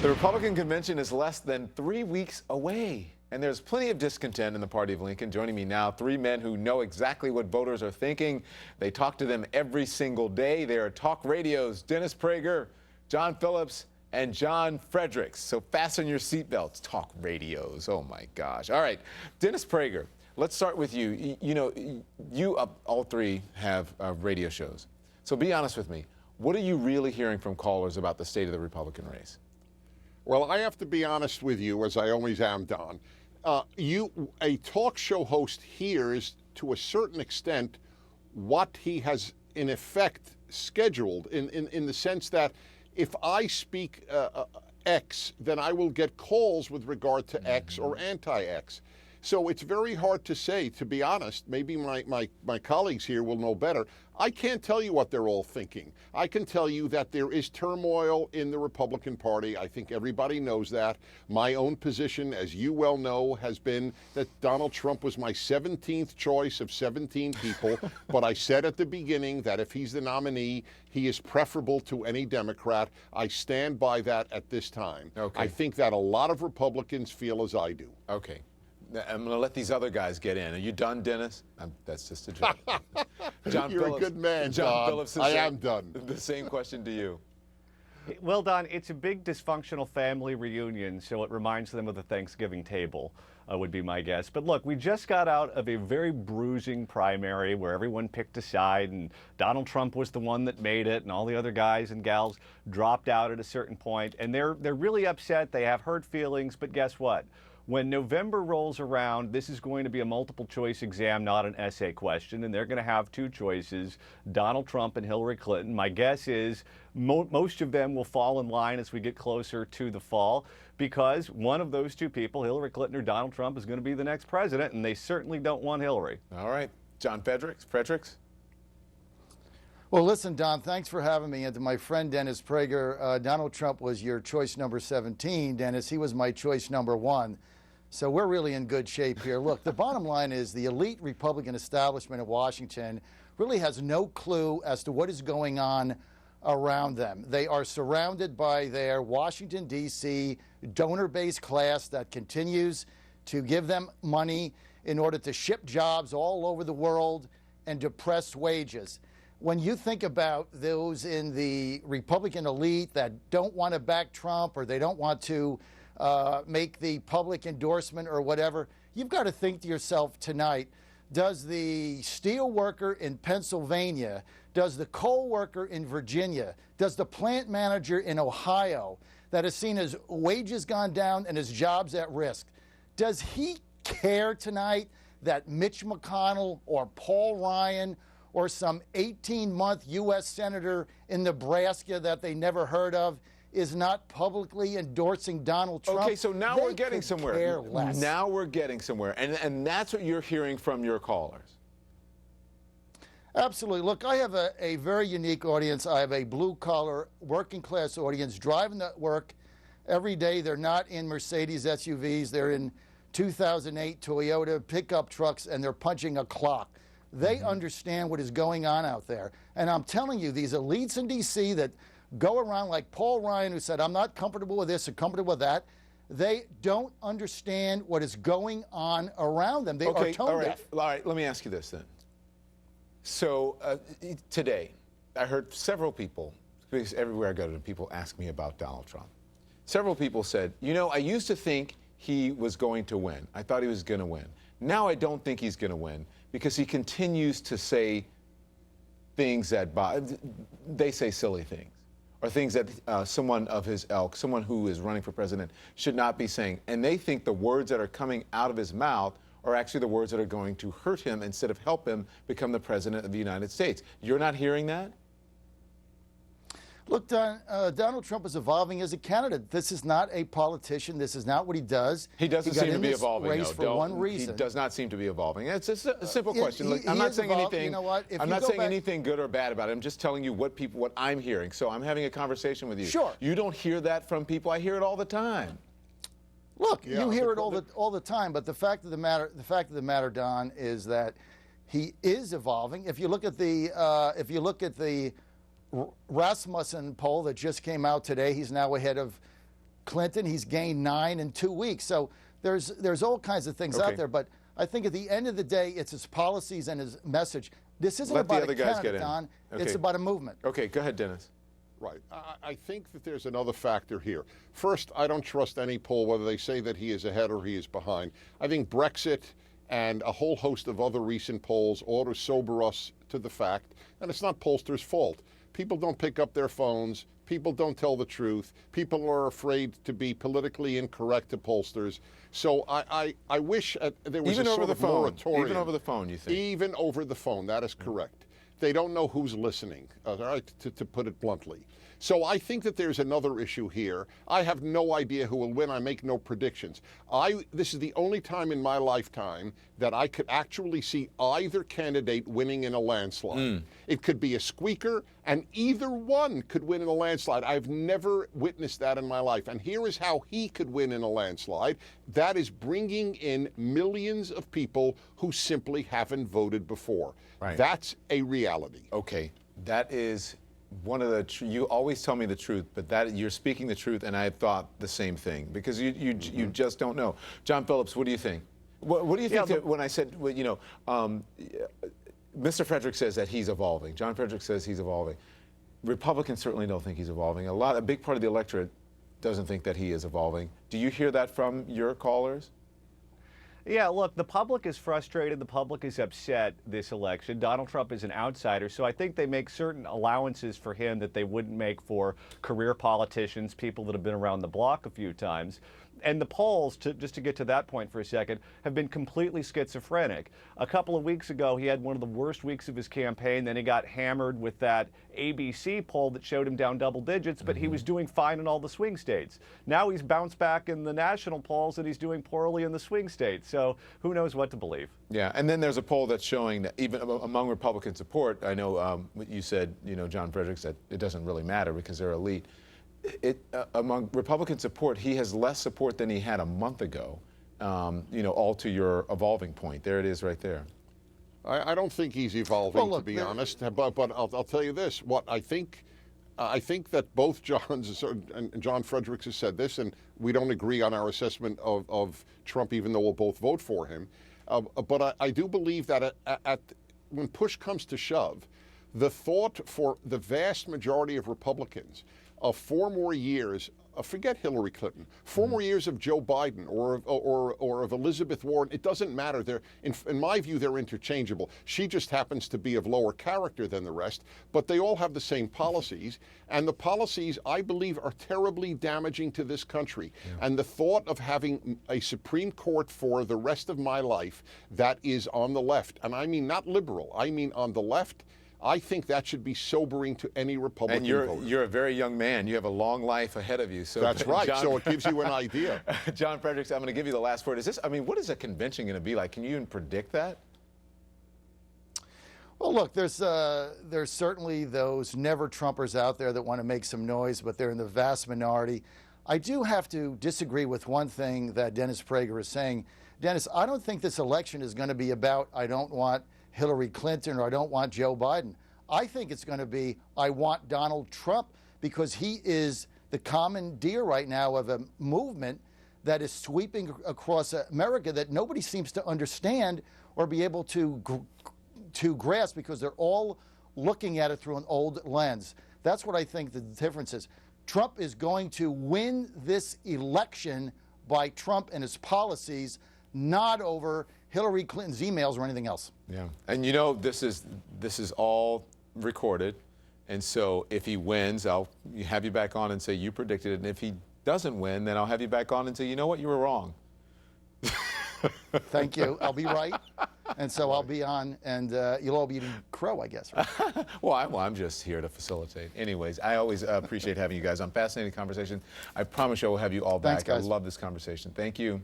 The Republican convention is less than 3 weeks away, and there's plenty of discontent in the party of Lincoln. Joining me now, three men who know exactly what voters are thinking. They talk to them every single day. They are talk radios: Dennis Prager, John Phillips, and John Fredericks. So fasten your seatbelts. Talk radios. Oh my gosh. All right, Dennis Prager, let's start with you. You all three have radio shows. So be honest with me. What are you really hearing from callers about the state of the Republican race? Well, I have to be honest with you, as I always am, Don. A talk show host hears, to a certain extent, what he has, in effect, scheduled, in the sense that if I speak X, then I will get calls with regard to X or anti-X. So it's very hard to say, to be honest. Maybe my colleagues here will know better. I can't tell you what they're all thinking. I can tell you that there is turmoil in the Republican Party. I think everybody knows that. My own position, as you well know, has been that Donald Trump was my 17th choice of 17 people. But I said at the beginning that if he's the nominee, he is preferable to any Democrat. I stand by that at this time. Okay. I think that a lot of Republicans feel as I do. Okay. I'm going to let these other guys get in. Are you done, Dennis? That's just a joke. John You're Phillips, a good man, John Don. Phillips, I am done. The same question to you. Well, Don, it's a big dysfunctional family reunion, so it reminds them of the Thanksgiving table, would be my guess. But look, we just got out of a very bruising primary where everyone picked a side, and Donald Trump was the one that made it, and all the other guys and gals dropped out at a certain point, and they're really upset. They have hurt feelings, but guess what? When November rolls around, this is going to be a multiple choice exam, not an essay question, and they're going to have two choices, Donald Trump and Hillary Clinton. My guess is most of them will fall in line as we get closer to the fall, because one of those two people, Hillary Clinton or Donald Trump, is going to be the next president, and they certainly don't want Hillary. All right. John Fredericks? Well, listen, Don, thanks for having me. And to my friend Dennis Prager, Donald Trump was your choice number 17. Dennis, he was my choice number 1. So we're really in good shape here. Look, the bottom line is the elite Republican establishment of Washington really has no clue as to what is going on around them. They are surrounded by their Washington, D.C. donor-based class that continues to give them money in order to ship jobs all over the world and depress wages. When you think about those in the Republican elite that don't want to back Trump, or they don't want to make the public endorsement or whatever, you've got to think to yourself tonight, does the steel worker in Pennsylvania, does the coal worker in Virginia, does the plant manager in Ohio that has seen his wages gone down and his jobs at risk, does he care tonight that Mitch McConnell or Paul Ryan or some 18-month U.S. senator in Nebraska that they never heard of is not publicly endorsing Donald Trump? Okay, so now we're getting somewhere. Care less. Now we're getting somewhere. And that's what you're hearing from your callers. Absolutely. Look, I have a very unique audience. I have a blue-collar, working-class audience driving to work every day. They're not in Mercedes SUVs. They're in 2008 Toyota pickup trucks, and they're punching a clock. They understand what is going on out there. And I'm telling you, these elites in D.C. that go around like Paul Ryan, who said, I'm not comfortable with this or comfortable with that, they don't understand what is going on around them. They are tone deaf. All right, let me ask you this then. So today, I heard several people, because everywhere I go to, people ask me about Donald Trump. Several people said, I used to think he was going to win. I thought he was going to win. Now I don't think he's going to win, because he continues to say things that, they say silly things, or things that someone of his ilk, someone who is running for president, should not be saying. And they think the words that are coming out of his mouth are actually the words that are going to hurt him instead of help him become the president of the United States. You're not hearing that? Look, Donald Trump is evolving as a candidate. This is not a politician. This is not what he does. He doesn't seem to be evolving, race for one reason. He does not seem to be evolving. It's a simple question. Look, I'm not saying anything. You know what? I'm not saying anything good or bad about it. I'm just telling you what I'm hearing. So I'm having a conversation with you. Sure. You don't hear that from people. I hear it all the time. Look, you hear it all the time. But the fact of the matter, Don, is that he is evolving. If you look at the Rasmussen poll that just came out today, he's now ahead of Clinton, he's gained 9 in 2 weeks. So there's all kinds of things Okay. out there. But I think at the end of the day, it's his policies and his message. This isn't Let the about other a guys get candidate, in. Don. Okay. It's about a movement. Okay, go ahead, Dennis. Right. I think that there's another factor here. First, I don't trust any poll, whether they say that he is ahead or he is behind. I think Brexit and a whole host of other recent polls ought to sober us to the fact, and it's not pollsters' fault. People don't pick up their phones. People don't tell the truth. People are afraid to be politically incorrect to pollsters. So I wish there was Even a over sort the of phone. moratorium. Even over the phone, you think? Even over the phone, that is correct. They don't know who's listening, all right, to put it bluntly. So I think that there's another issue here. I have no idea who will win. I make no predictions. This is the only time in my lifetime that I could actually see either candidate winning in a landslide. It could be a squeaker, and either one could win in a landslide. I've never witnessed that in my life. And here is how he could win in a landslide. That is bringing in millions of people who simply haven't voted before. Right. That's a reality. Okay, that is one of the. You always tell me the truth, but that you're speaking the truth, and I thought the same thing because you just don't know. John Phillips, what do you think? What do you think that when I said, well, Mr. Frederick says that he's evolving. John Frederick says he's evolving. Republicans certainly don't think he's evolving. A big part of the electorate doesn't think that he is evolving. Do you hear that from your callers? Yeah, look, the public is frustrated. The public is upset this election. Donald Trump is an outsider, so I think they make certain allowances for him that they wouldn't make for career politicians, people that have been around the block a few times. And the polls, just to get to that point for a second, have been completely schizophrenic. A couple of weeks ago, he had one of the worst weeks of his campaign. Then he got hammered with that ABC poll that showed him down double digits, but he was doing fine in all the swing states. Now he's bounced back in the national polls and he's doing poorly in the swing states. So who knows what to believe. Yeah, and then there's a poll that's showing that even among Republican support, I know you said, John Frederick said it doesn't really matter because they're elite. Among Republican support, he has less support than he had a month ago, all to your evolving point. There it is right there. I don't think he's evolving, to be honest. But I'll tell you this: what I think that both Johns and John Fredericks has said this, and we don't agree on our assessment of Trump, even though we'll both vote for him. But I do believe that when push comes to shove, the thought for the vast majority of Republicans of 4 more years, forget Hillary Clinton, 4 more years of Joe Biden or of Elizabeth Warren, it doesn't matter. They're, in my view, they're interchangeable. She just happens to be of lower character than the rest, but they all have the same policies. And the policies, I believe, are terribly damaging to this country. Yeah. And the thought of having a Supreme Court for the rest of my life that is on the left, and I mean not liberal, I mean on the left, I think that should be sobering to any Republican voter. And you're a very young man. You have a long life ahead of you. So that's right. John, so it gives you an idea. John Fredericks, I'm going to give you the last word. What is a convention going to be like? Can you even predict that? Well, look, there's certainly those never-Trumpers out there that want to make some noise, but they're in the vast minority. I do have to disagree with one thing that Dennis Prager is saying. Dennis, I don't think this election is going to be about I don't want Hillary Clinton or I don't want Joe Biden. I think it's going to be I want Donald Trump because he is the commandeer right now of a movement that is sweeping across America that nobody seems to understand or be able to grasp because they're all looking at it through an old lens. That's what I think the difference is. Trump is going to win this election by Trump and his policies, not over Hillary Clinton's emails or anything else. Yeah, and this is all recorded, and so if he wins, I'll have you back on and say you predicted it, and if he doesn't win, then I'll have you back on and say, you know what, you were wrong. Thank you. I'll be right, and so I'll be on, and you'll all be eating crow, I guess. Right? Well, I'm just here to facilitate. Anyways, I always appreciate having you guys on. Fascinating conversation. I promise you I will have you all back. Thanks, guys. I love this conversation. Thank you.